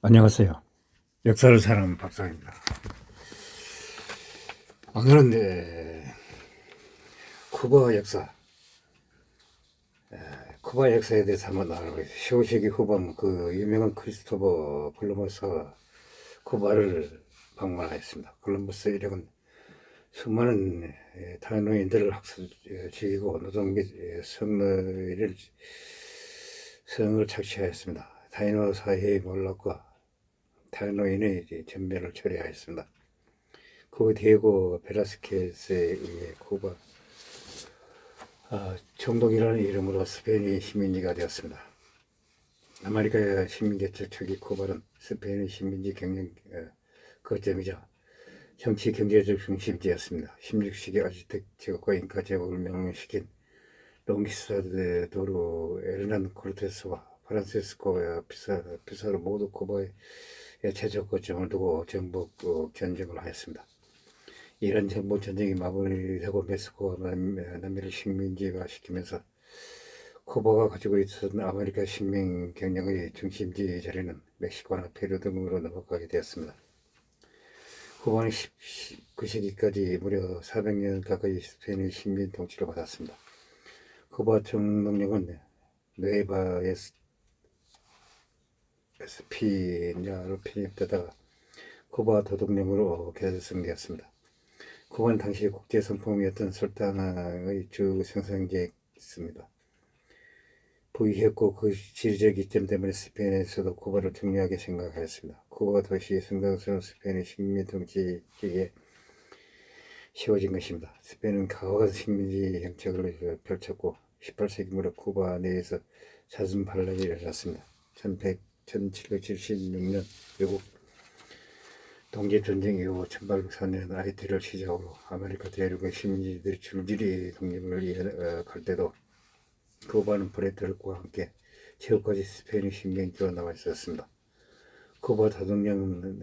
안녕하세요. 역사를 사랑하는 박사입니다. 오늘은 쿠바 역사, 쿠바 역사에 대해서 한번 알아보겠습니다. 15세기 후반 그 유명한 크리스토퍼 콜럼버스가 쿠바를 방문하였습니다. 콜럼버스 이력은 수많은 타노인들을 학살시키고 노동 및 성을 착취하였습니다. 타이노 사회의 몰락과 타이노인의 전멸을 초래하였습니다. 그 디에고 벨라스케스에 의해 쿠바 총독이라는 이름으로 스페인의 식민지가 되었습니다. 아메리카 식민개척 초기 쿠바는 스페인의 식민지 경영 거점이자 정치 경제적 중심지였습니다. 16세기 아즈텍 제국과 잉카 제국을 명명시킨 롱기스타도르 에르난 코르테스와 프란시스코 피사로 모두 쿠바의 최적 거점을 두고 정복 전쟁을 하였습니다. 이란 정복 전쟁이 마무리되고 멕시코가 남미를 식민지화 시키면서 쿠바가 가지고 있었던 아메리카 식민 경영의 중심지 자리는 멕시코나 페루 등으로 넘어가게 되었습니다. 쿠바는 19세기까지 무려 400년 가까이 스페인의 식민 통치를 받았습니다. 쿠바 총독령은 누에바 에스피냐로 편입되다가 쿠바 도독령으로 개설되었습니다. 쿠바는 당시 국제 선풍이었던 설탕의 주 생산지였습니다. 부유했고 그 지리적 이점 때문에 스페인에서도 쿠바를 중요하게 생각하였습니다. 쿠바가 도시 성장스러운 스페인의 식민 통치기에 쉬워진 것입니다. 스페인은 강화한 식민지 정책을 펼쳤고 18세기 무렵 쿠바 내에서 잦은 반란이 일어났습니다. 1776년 외국 독립전쟁 이후 1804년 아이티를 시작으로 아메리카 대륙의 식민지들이 줄줄이 독립을 이어갈 때도 쿠바는 브레트력과 함께 최후까지 스페인의 식민지로 남아 있었습니다. 쿠바 다독령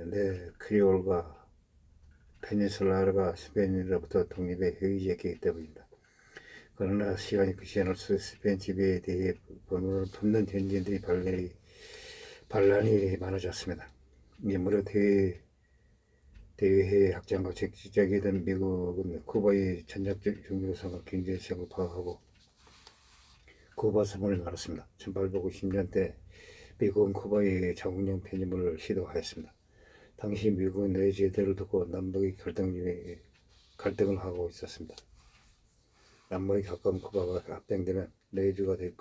내 크리올과 페니슬라가 스페인으로부터 독립에 회의했기 때문입니다. 그러나 시간이 지날수록 스페인 지배에 대해 번호를 품는 현지인들이 반란이 많아졌습니다. 무려 대외 확장과 적극적이 된 미국은 쿠바의 전략적 중요성과 경제성을 파악하고 쿠바 섬을 나눴습니다. 1850년대 미국은 쿠바의 자국령 편입을 시도하였습니다. 당시 미국은 내제도를 두고 남북의 갈등을 하고 있었습니다. 남북이 가까운 쿠바가 합병되면 내주가 될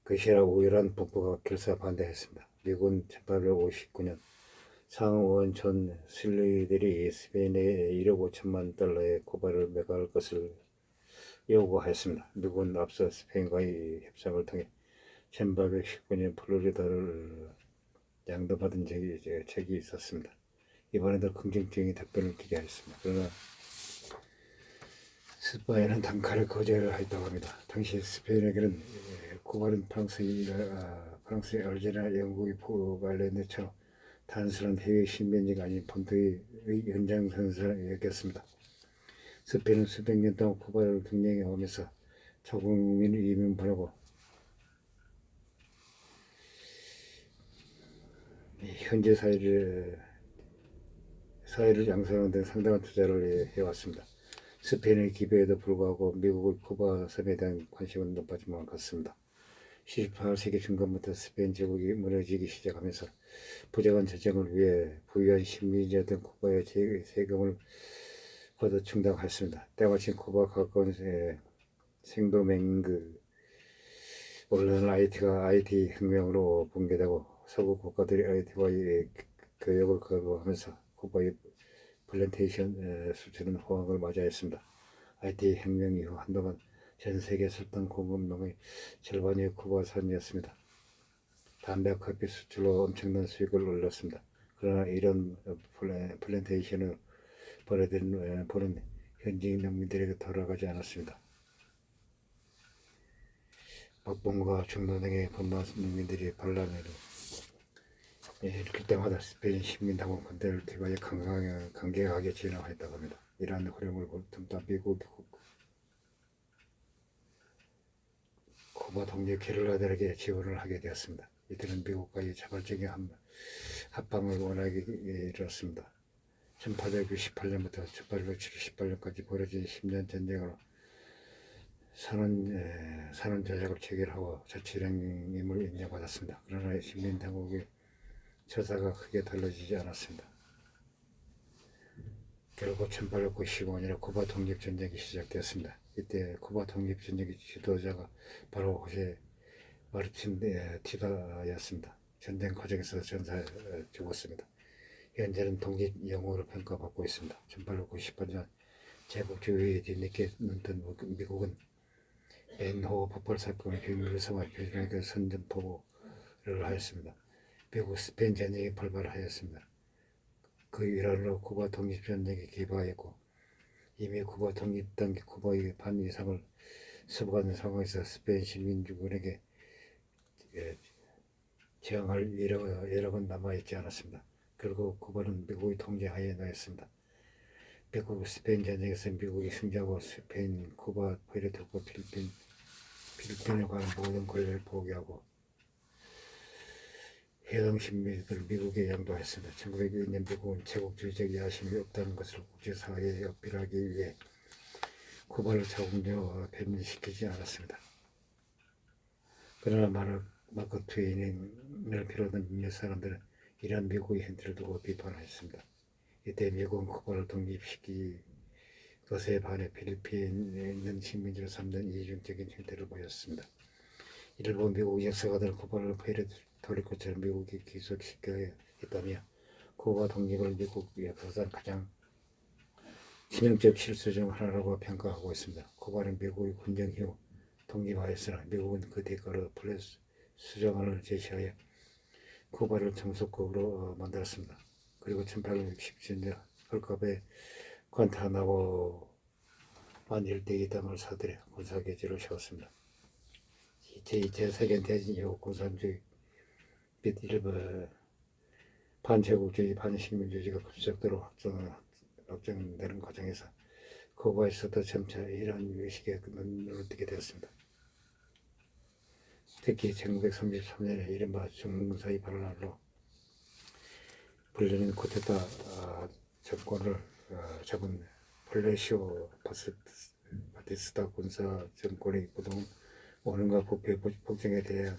것이라고 이란 북부가 결사 반대했습니다. 미국은 1859년 상원 존 슬레이들이 스페인에 1억 5천만 달러의 쿠바를 매각할 것을 요구하였습니다. 미국은 앞서 스페인과의 협상을 통해 1819년 플로리다를 양도받은 적이 있었습니다. 이번에도 긍정적인 답변을 기대하였습니다. 그러나 스페인은 단칼에 거절을 했다고 합니다. 당시 스페인에게는 쿠바는 프랑스, 알제리나, 영국의 포르투갈처럼 단순한 해외 식민지가 아닌 본토의 연장선상이었습니다. 스페인은 수백 년 동안 쿠바를 경영해 오면서 자국민을 이민 보내고 현재 사회를 양성하는 데 상당한 투자를 해왔습니다. 스페인의 기배에도 불구하고 미국의 쿠바 섬에 대한 관심은 높아지만 않았습니다. 18세기 중반부터 스페인 제국이 무너지기 시작하면서 부정한 전쟁을 위해 부유한 식민지였던 쿠바의 세금을 거둬 충당했습니다. 때마침 쿠바 가까운 생도맹그 원래는 IT 혁명으로 붕괴되고 서구 국가들이 IT와의 교역을 거부하면서 쿠바의 플랜테이션 수출은 호황을 맞이했습니다. IT 혁명 이후 한동안 전 세계 설탕 공급량의 절반이 쿠바산이었습니다. 담배, 커피 수출로 엄청난 수익을 올렸습니다. 그러나 이런 플랜테이션을 보는 현지 농민들에게 돌아가지 않았습니다. 박봉과 중노 등의 번마 농민들이 반란을 일으킬 때마다 스페인 식민당국 군대를 기관에 강경하게 진압했다고 합니다. 이러한 흐름을 보듬다 미국 쿠바 독립 게릴라들에게 지원을 하게 되었습니다. 이들은 미국과의 자발적인 합방을 원하게 이르렀습니다. 1868년부터 1878년까지 벌어진 10년 전쟁으로 선언 조약을 체결하고 자치령임을 인정받았습니다. 그러나 식민당국의 처사가 크게 달라지지 않았습니다. 결국 1895년에 쿠바 독립전쟁이 시작되었습니다. 이때 쿠바 독립전쟁의 지도자가 바로 호세 마르틴 티다였습니다. 전쟁 과정에서 전사 죽었습니다. 현재는 독립 영웅으로 평가받고 있습니다. 1898년 제국주의에 뒤늦게 눈뜬 미국은 벤호 폭발 사건을 비밀로 삼아 표준에게 선전포고를 하였습니다. 미국 스페인 전쟁이 발발하였습니다. 그 일환으로 쿠바 독립전쟁이 개भा하였고 이미 쿠바 독립당기 쿠바의 반 이상을 수복하는 상황에서 스페인 식민지군에게 저항할 여력은 남아있지 않았습니다. 결국 쿠바는 미국의 통제하에 놓였습니다. 미국 스페인 전쟁에서 미국이 승리하고 스페인, 쿠바, 푸에르토리코, 필리핀에 관한 모든 권리를 포기하고 해당 식민지들을 미국에 양도했습니다. 1902년 미국은 제국주의적 야심이 없다는 것을 국제사회에 어필하기 위해 쿠바를 자국내와 배민시키지 않았습니다. 그러나 마크 트웨인을 비롯한 몇몇 사람들은 이러한 미국의 행태를 두고 비판했습니다. 이때 미국은 쿠바를 독립시키 것에 반해 필리핀에 있는 식민지를 삼는 이중적인 행태를 보였습니다. 일본 미국 역사가들은 쿠바를 푸에르토리코처럼 미국이 기속시켜야 했다며 쿠바 독립을 미국 역사상 가장 치명적 실수 중 하나라고 평가하고 있습니다. 쿠바는 미국의 군정 이후 독립하였으나 미국은 그 대가로 플레스 수정안을 제시하여 쿠바를 정속국으로 만들었습니다. 그리고 1867년 헐컵의 관타나모 반 일대의 땅을 사들여 군사계지를 세웠습니다. 제2차 세계대전 이후 공산주의 및 일부 반제국주의, 반식민주의가 급속도로 확정되는 과정에서 쿠바에서도 점차 이러한 위식에 눈을 뜨게 되었습니다. 특히 1933년에 이른바 중사의 반란으로 불리는 쿠데타 정권을 잡은 플레시오 바티스타 군사 정권의 그동안 오는가 부패 폭정에 대한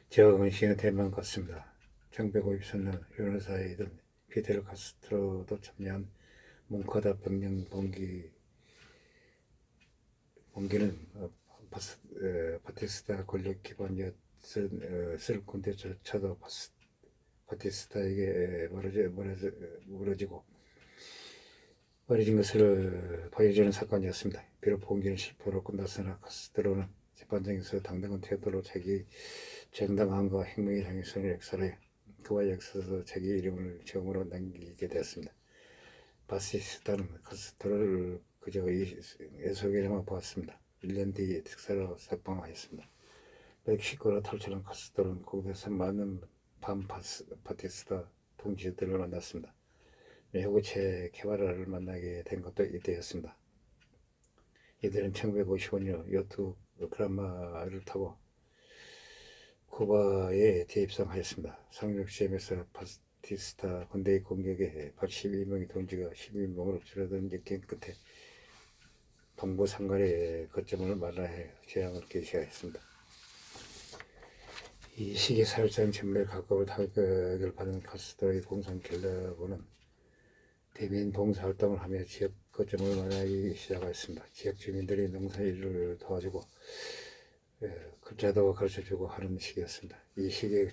저항은 시행되만 같습니다. 1953년 변호사이던 피델 카스트로도 참여한 몽카다 병영 봉기는 바티스타 권력 기반이었을 군대조차도 바티스타에게 무너진 것을 보여주는 사건이었습니다. 비록 봉기는 실패로 끝났으나 카스트로는 재판장에서 당당한 태도로 자기 정당함과 행동의 당위성을 역설하여 그와 역사에서 자기 이름을 처음으로 남기게 되었습니다. 바티스타는 카스트로를 그저 애석이라만 보았습니다. 1년 뒤 특사로 석방하였습니다. 멕시코로 탈출한 카스트로는 그곳에서 많은 바티스타 동지들을 만났습니다. 미국 체게바라를 만나게 된 것도 이때였습니다. 이들은 1955년 요트 그란마를 타고 쿠바에 재입성하였습니다. 상륙시험에서 바티스타 군대의 공격에 82명의 동지가 12명으로 줄어든 역경 끝에 동부 상가의 거점을 마련해 재앙을 개시하였습니다. 이 시기 사실상 전멸 가까울 타격을 받은 카스트로의 공산 갤러고는 대민 봉사활동을 하며 지역 거점을 마련하기 시작하였습니다. 지역 주민들이 농사일을 도와주고 글자도 가르쳐주고 하는 시기였습니다. 이 시기에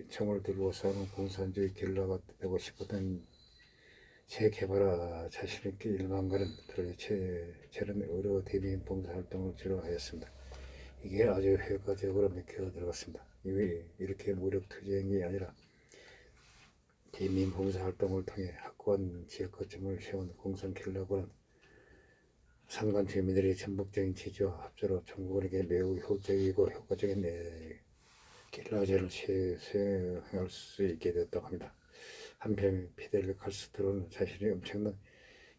총을 들고 싸우는 공산주의 갤러가 되고 싶었던 체게바라 자신의 일망가는 저런 의료 대민 봉사활동을 주로 하였습니다. 이게 아주 효과적으로 맥혀 들어갔습니다. 이렇게 무력 투쟁이 아니라 대민 봉사활동을 통해 확고한 지역 거점을 세운 공산 갤러고는 상간 주민들의 전폭적인 지지와 합조로 정부군에게 매우 효율적이고 효과적인 갤러제를 수행할 수 있게 되었다고 합니다. 한편 피델 카스트로는 자신의 엄청난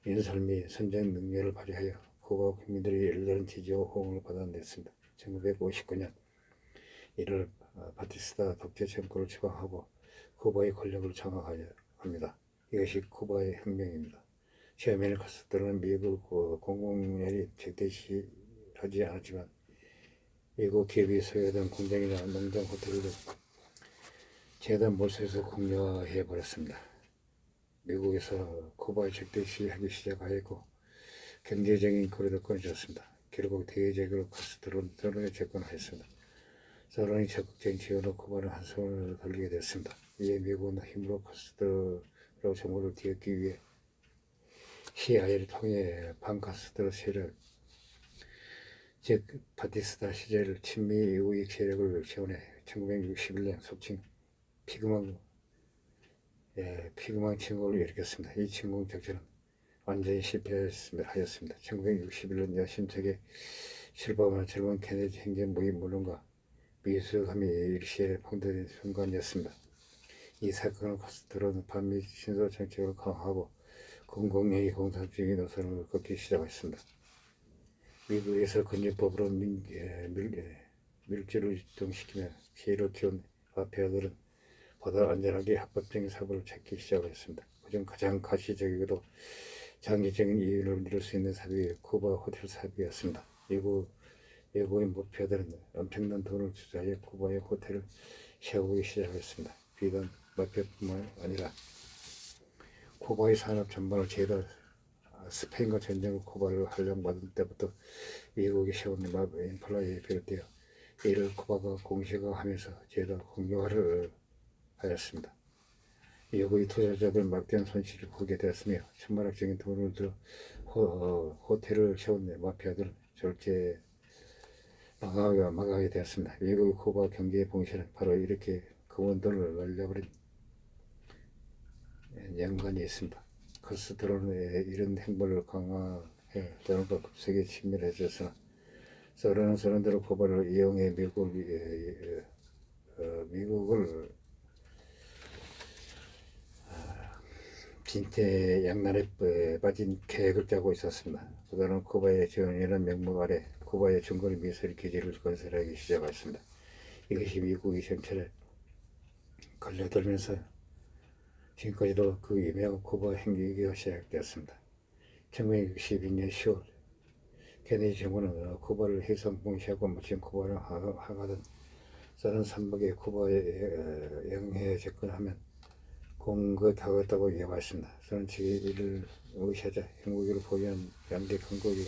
인설 및 선전 능력을 발휘하여 쿠바 국민들의 일대한 지지와 호응을 받아냈습니다. 1959년 1월 바티스타 독재 정권을 추방하고 쿠바의 권력을 장악하려 합니다. 이것이 쿠바의 혁명입니다. 처음에는 카스트로는 미국 공공연히 적대시하지 않았지만 미국 기업이 소유하던 공장이나 농장, 호텔을 재단 몰수해서 공유해버렸습니다. 미국에서 쿠바에 적대시하기 시작하였고 경제적인 거리도 끊어졌습니다. 결국 대외적으로 카스트로는 접근하였습니다. 소련이 적극적인 지원으로 쿠바는 한숨을 돌리게 됐습니다. 이에 미국은 힘으로 카스트로 정부를 뒤엎기 위해 CIA를 통해 반카스트로 세력, 즉 바티스타 시절 친미 우익 세력을 지원해 1961년 속칭 피그망 침공을 일으켰습니다. 이 침공 작전은 완전히 실패하였습니다. 1961년 여심택에 출범한 젊은 케네디 행정부의 물론과 미수감이 일시에 phong 순간이었습니다. 이 사건을 카스트로는 반미 신소 정책을 강화하고 공공연히 공산주의 노선을 걷기 시작했습니다. 미국에서 건전법으로 밀주를 유통시키며 피해를 키운 마피아들은 보다 안전하게 합법적인 사고를 찾기 시작했습니다. 그중 가장 가시적이고도 장기적인 이윤을 누릴 수 있는 사업이 쿠바 호텔 사업이었습니다. 외국인 마피아들은 엄청난 돈을 투자해 쿠바의 호텔을 세우기 시작했습니다. 비단 마피아뿐만 아니라 쿠바의 산업 전반을 죄다 스페인과 전쟁을 쿠바를 할령받은 때부터 미국이 세운 인플라에 비롯되어 이를 쿠바가 공시화하면서 죄다 공유화를 하였습니다. 미국의 투자자들 막대한 손실을 보게 되었으며 천만억적인 돈을 들어 호텔을 세운 마피아들은 절제 망하게 되었습니다. 미국의 쿠바 경제의 봉쇄는 바로 이렇게 검은 돈을 날려버린 연관이 있습니다. 카스트로의 이런 행보를 강화해 소련과 급속히 친밀해졌으나 소련은 소련대로 쿠바를 이용해 미국을 빈대 양난에 빠진 계획을 짜고 있었습니다. 그들은 쿠바의 지원이라는 명목 아래 쿠바의 중거리 미사일 기지를 건설하기 시작했습니다. 이것이 미국의 정체를 걸려들면서 지금까지도 그 유명한 쿠바 행위가 시작되었습니다. 1962년 10월 케네디 정부는 쿠바를 해상 봉쇄하고 마침 쿠바를 항하던 소련 선박에 쿠바에 영해 접근하면 공격하겠다고 위협했습니다. 소련 측이 이를 의시하자 핵무기를 보유한 양대 강국이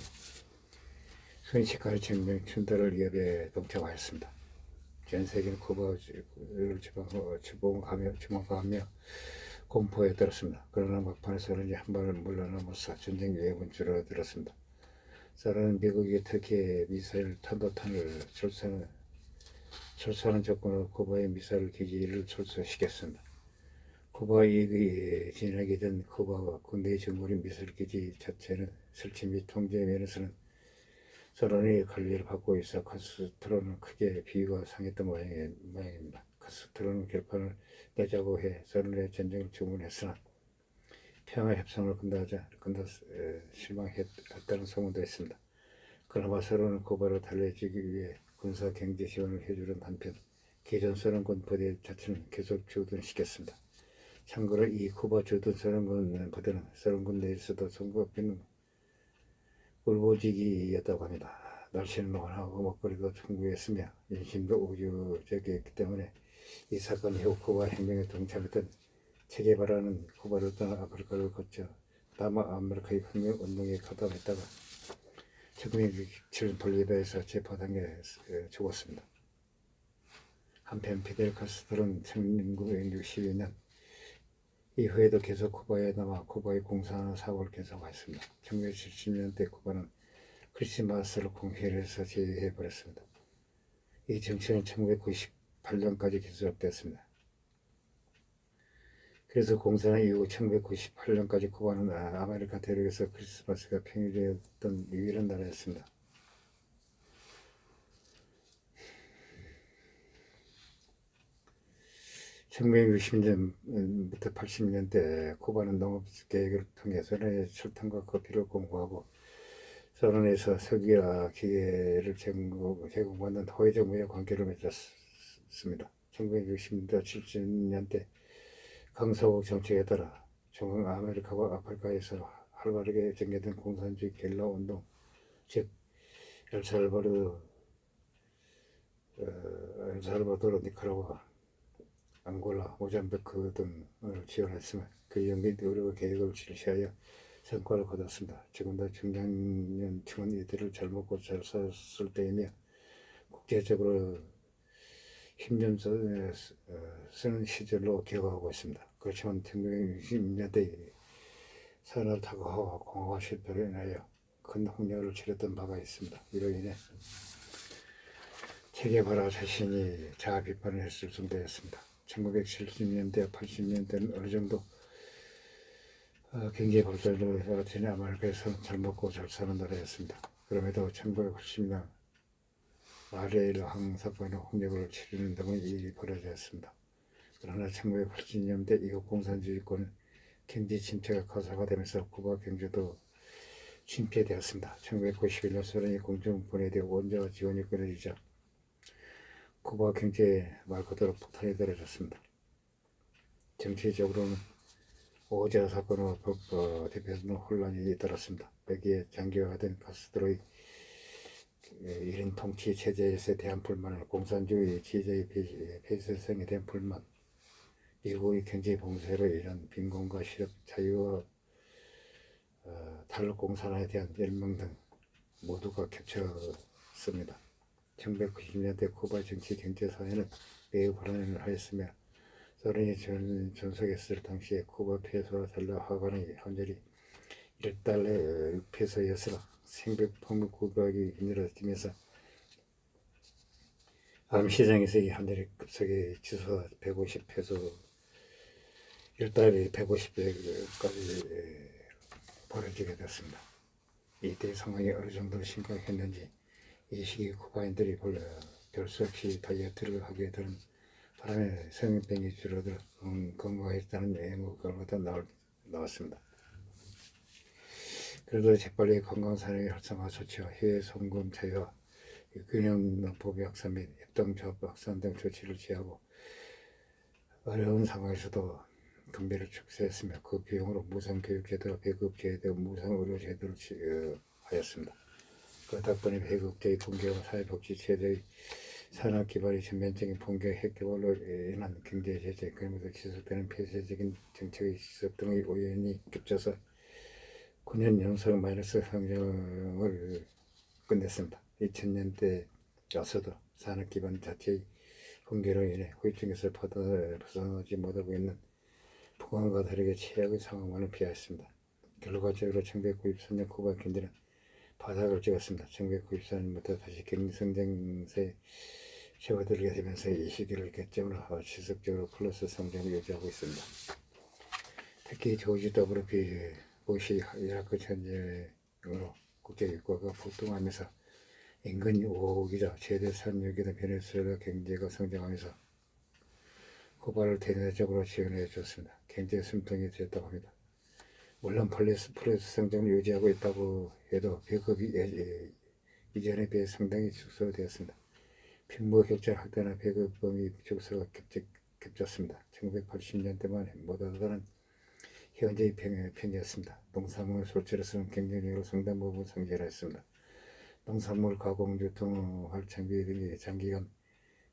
순식간에 정면 충돌을 위협에 동참하였습니다. 전 세계는 쿠바를 주목하며 공포에 들었습니다. 그러나 막판에 소련이 한 발을 물러나면서 전쟁 위협은 줄어들었습니다. 소련은 미국이 특히 미사일 탄도탄을 철수하는 조건으로 쿠바의 미사일 기지를 철수시켰습니다. 쿠바 이익이 진하게 된 쿠바와 군대의 정거리 미사일 기지 자체는 설치 및 통제 면에서는 소련의 관리를 받고 있어 카스트로는 크게 비위가 상했던 모양입니다. 카스트로는 결판을 내자고 해 소련의 전쟁을 주문했으나 평화 협상을 건다하자 실망했다는 소문도 있습니다. 그나마 소련은 쿠바를 달래주기 위해 군사 경제 지원을 해주는 한편 기존 소련군 부대 자체는 계속 주둔시켰습니다. 참고로 이 쿠바 주둔 소련군 부대는 소련군 내에서도 손꼽히는 울보지기였다고 합니다. 날씨는 원하고 먹거리도 충분했으며 인심도 우주적이었기 때문에 이 사건 이후 쿠바 혁명에 동참했던 체게바라는 쿠바를 떠나 아프리카를 거쳐 남아메리카의 혁명 운동에 가담했다가 1967년 볼리비아에서 재파당해 죽었습니다. 한편 피델 카스트로는 1962년 이후에도 계속 쿠바에 남아 쿠바의 공산화 사업을 계속했습니다. 1970년대 쿠바는 크리스마스를 공휴일에서 제외해버렸습니다. 이 정치는 1998년까지 계속됐습니다. 그래서 공산화 이후 1998년까지 쿠바는 아메리카 대륙에서 크리스마스가 평일이었던 유일한 나라였습니다. (1960년부터 80년대) 쿠바는 농업계획을 통해 소련의 철탄과 커피를 공급하고 소련에서 석유와 기계를 제공받는 호의적 무역 관계를 맺었습니다. 받았습니다. 1960년대 70년대 강서구 정책에 따라 중앙 아메리카와 아프리카에서 활발하게 전개된 공산주의 게릴라 운동, 즉 엘살바도르, 니카라과, 앙골라, 모잠비크 등을 지원했으며 그 연민 의료 계획을 실시하여 성과를 거뒀습니다. 지금도 중장년층은 이들을 잘 먹고 잘 살았을 때이며 국제적으로 힘좀 쓰는 시절로 기억하고 있습니다. 그렇지만 1960년대 산업 다각화와 공화화 실패로 인하여 큰 홍역을 치렀던 바가 있습니다. 이로 인해 체게바라 자신이 자아 비판을 했을 정도였습니다. 1970년대, 80년대는 어느 정도 경제 발전으로 라틴 아메리카에서 잘 먹고 잘 사는 나라였습니다. 그럼에도 1980년 마레일항 사건으로 홍역을 치르는 등의 일이 벌어졌습니다. 그러나 1980년대 이국 공산주의권 경제 침체가 가속화되면서 쿠바 경제도 침체되었습니다. 1991년 소련이 공중 분해되고 원자와 지원이 끊어지자 쿠바 경제에 말 그대로 폭탄이 떨어졌습니다. 정치적으로는 오자 사건으로 대표는 혼란이 잇따랐습니다. 여기에 장기화된 카스트로의 1인 통치 체제에 대한 불만을, 공산주의 지지의 폐쇄성에 대한 불만, 미국의 경제 봉쇄로 인한 빈곤과 실업 자유와 탈공산화에 대한 열망 등 모두가 겹쳤습니다. 1990년대 쿠바 정치 경제 사회는 매우 불안을 하였으며 소련이 존속했을 당시에 쿠바 페소와 달러 화관의 환율이 1달러 6페소였으나 생백품을 구입하기 힘들어지면서 암시장에서 이 환율이 급속히 치솟아 150페소 1달러에 150배까지 벌어지게 됐습니다. 이때 상황이 어느 정도 심각했는지 이 시기 쿠바인들이 별 수 없이 다이어트를 하게 되는 바람에 성인병이 줄어들어 건강했다는 연구 결과도 나왔습니다. 그래도 재빨리 건강산업의 활성화 조치와 해외 송금 자유화, 균형농법 약사 및 협동조합 확산 등 조치를 취하고 어려운 상황에서도 경비를 축소했으며 그 비용으로 무상교육제도와 배급제도, 무상의료제도를 하였습니다. 그 덕분에 배급제의 붕괴와 사회복지제도의 산업기반의 전면적인 붕괴, 핵개발로 인한 경제제재, 그러면서 지속되는 폐쇄적인 정책의 지속 등의 오연이 겹쳐서 9년 연속 마이너스 성장을 끝냈습니다. 2000년대 와서도 산업기반 자체의 붕괴로 인해 후유증에서 벗어나지 못하고 있는 북한과 다르게 최악의 상황만을 피하였습니다. 결과적으로 1993년 쿠바 경제는 바닥을 찍었습니다. 1994년부터 다시 경제성장세에 접어들게 되면서 이 시기를 개점으로 지속적으로 플러스 성장을 유지하고 있습니다. 특히 조지 W. 부시 이라크 전쟁으로 국제유가가 폭등하면서 인근 5억이자 최대 산유국인 베네수엘라 경제가 성장하면서 쿠바를 대내적으로 지원해 줬습니다. 경제 숨통이 됐다고 합니다. 물론 플러스 성장을 유지하고 있다고 해도 배급이 이전에 비해 상당히 축소되었습니다. 빈부격차 확대나 배급 범위 축소가 겹쳤습니다. 1980년대만 못하다는 현재의 편이었습니다. 농산물 소출에서는 경쟁력으로 상당 부분 성장을 했습니다. 농산물 가공, 유통, 활창비 등이 장기간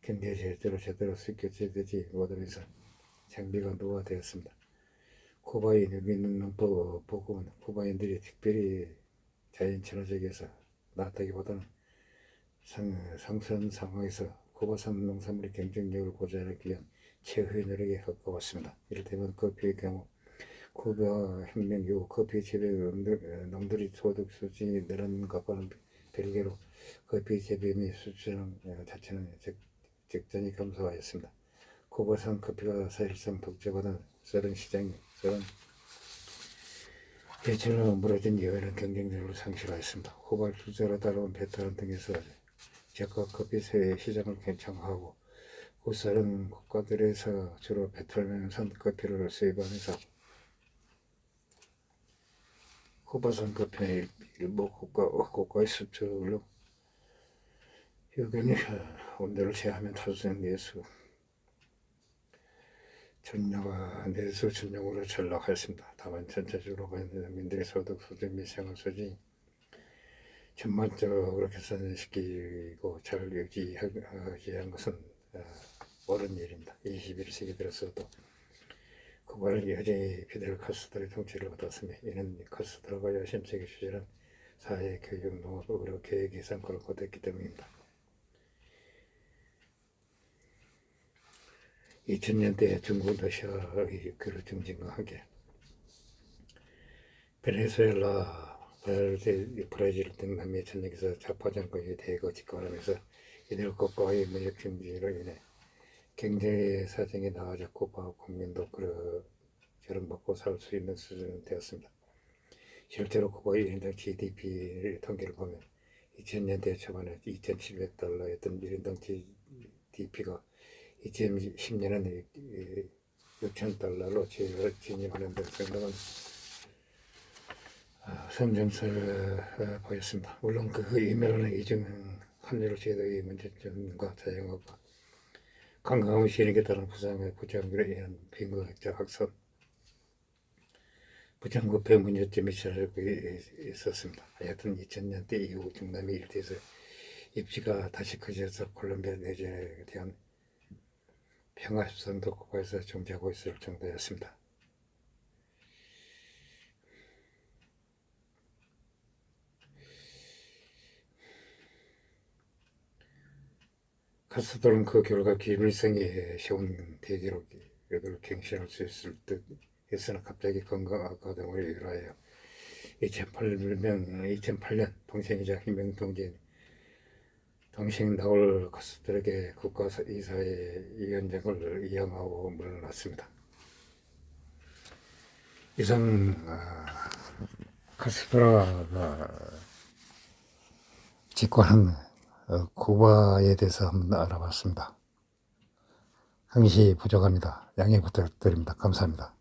경제 제대로 수익교체되지 못하면서 장비가 노화되었습니다. 쿠바의 농민농법 보급은 쿠바인들이 특별히 자연 친화적에서 낫다기보다는 상선 상황에서 쿠바산 농산물의 경쟁력을 보장하기 위한 최후의 노력에 가까웠습니다. 이를테면 커피의 경우 쿠바 혁명 이후 커피 재배 농들이 소득 수준이 늘어난 것과는 별개로 커피 재배 및 수출 자체는 적잖이 감소하였습니다. 쿠바산 커피가 사실상 독점하는 소련 시장이 대체로 무너진 이유에는 경쟁력을 상실하였습니다. 후발 투자로 따라온 베트남 등에서 저가 커피 시장을 개창하고 구소련 국가들에서 주로 베트남산 커피를 수입하면서 쿠바산 커피는 일부 국가의 수출로 여기는 온도를 제하면 탈수된 내수 전용으로 전락하였습니다. 다만 전체적으로 민들의 소득 수준 및 생활 수준이 전반적으로 개선시키고 잘 유지한 것은 옳은 일입니다. 21세기 들어서도 쿠바는 여전히 피델 카스트로의 통치를 받았으며 이는 카스트로가 여심세게 추진한 사회, 교육, 농업, 의료, 계획 예산권을 거뒀기 때문입니다. 2000년대 중국, 러시아의 교류 증진과 함께 베네수엘라, 브라질 등 남미 전역에서 좌파 정권이 대거 집권하면서 이들 국가의 무역 증진으로 인해 경제 사정이 나아졌고 국민도 저런 먹고 살 수 있는 수준이 되었습니다. 실제로 쿠바의 1인당 GDP 통계를 보면 2000년대 초반에 $2,700였던 1인당 GDP가 2010년에는 $6,000로 진입하는 데 상당한 성장세를 보였습니다. 물론 그 이면에는 이중 환율 제도의 문제점과 자영업과 관광 실익에 따른 부정으로 인한 빈곤자 확산, 부정부패 문제점이 찾아오고 있었습니다. 하여튼 2000년대 이후 중남미 일대에서 입지가 다시 커져서 콜롬비아 내전에 대한 평화 협상도 쿠바에서 중지하고 있을 정도였습니다. 카스트로는 그 결과 김일성이 세운 대기록을 갱신할 수 있을 듯 했으나 갑자기 건강 악화 등으로 일어나요. 2008년 동생이자 희명 동지인 동생 나올 카스트로에게 국가이사회 위원장을 이양하고 물러났습니다. 이상 카스트로가 집권한 쿠바에 대해서 한번 알아봤습니다. 상시 부족합니다. 양해 부탁드립니다. 감사합니다.